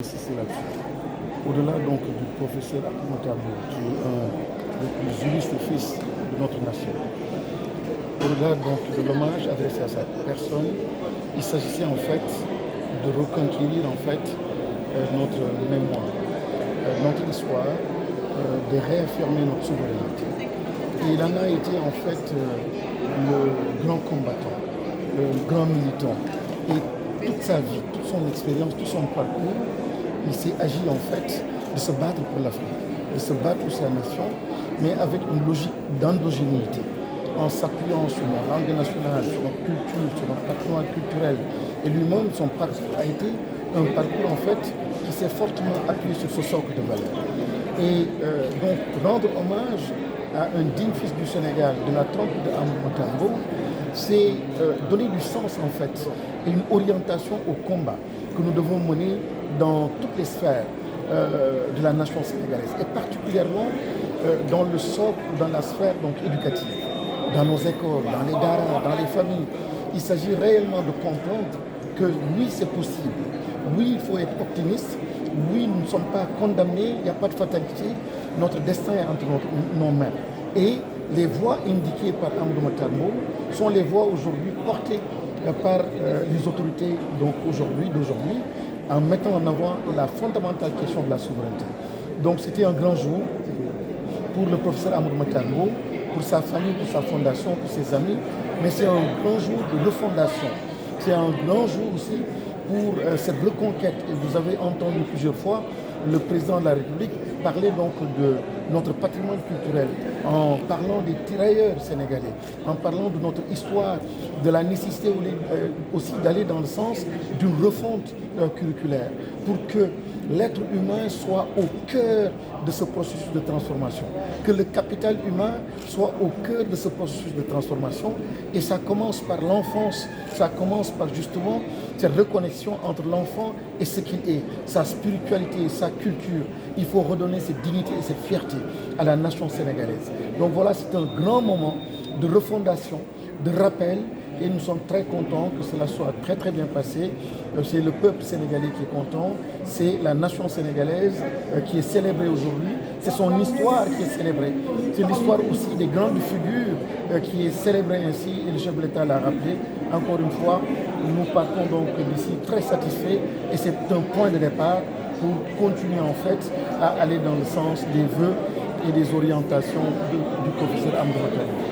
insister là-dessus. Au-delà donc du professeur Moutabo, qui est un des plus illustres fils de notre nation, au-delà donc de l'hommage adressé à sa personne, il s'agissait en fait de reconquérir en fait notre mémoire, notre histoire, de réaffirmer notre souveraineté. Et il en a été en fait le grand combattant, le grand militant. Et toute sa vie, toute son expérience, tout son parcours, il s'est agi en fait de se battre pour l'Afrique, de se battre pour sa nation, mais avec une logique d'endogénéité, en s'appuyant sur nos langues nationales, sur notre culture, sur notre patrimoine culturel. Et lui-même, son parcours a été un parcours en fait qui s'est fortement appuyé sur ce socle de valeurs. Et donc rendre hommage à un digne fils du Sénégal, de la trempe de Amadou Moutabo, c'est donner du sens en fait et une orientation au combat que nous devons mener dans toutes les sphères de la nation sénégalaise et particulièrement dans le socle, dans la sphère donc éducative, dans nos écoles, dans les daras, dans les familles. Il s'agit réellement de comprendre que oui, c'est possible. Oui, il faut être optimiste. Oui, nous ne sommes pas condamnés, il n'y a pas de fatalité. Notre destin est entre nos mains. Et les voies indiquées par Amadou Moutabo sont les voies aujourd'hui portées par les autorités d'aujourd'hui, en mettant en avant la fondamentale question de la souveraineté. Donc c'était un grand jour pour le professeur Amadou Moutabo, pour sa famille, pour sa fondation, pour ses amis, mais c'est un grand jour de refondation. C'est un grand jour aussi pour cette reconquête. Et vous avez entendu plusieurs fois le président de la République parler donc de notre patrimoine culturel, en parlant des tirailleurs sénégalais, en parlant de notre histoire, de la nécessité aussi d'aller dans le sens d'une refonte curriculaire pour que l'être humain soit au cœur de ce processus de transformation, que le capital humain soit au cœur de ce processus de transformation. Et ça commence par l'enfance, ça commence par justement cette reconnexion entre l'enfant et ce qu'il est, sa spiritualité, sa culture. Il faut redonner cette dignité et cette fierté à la nation sénégalaise. Donc voilà, c'est un grand moment de refondation, de rappel. Et nous sommes très contents que cela soit très très bien passé. C'est le peuple sénégalais qui est content, c'est la nation sénégalaise qui est célébrée aujourd'hui, c'est son histoire qui est célébrée. C'est l'histoire aussi des grandes figures qui est célébrée ainsi, et le chef de l'État l'a rappelé. Encore une fois, nous partons donc d'ici très satisfaits et c'est un point de départ pour continuer en fait à aller dans le sens des vœux et des orientations du professeur Amadou Moutabo.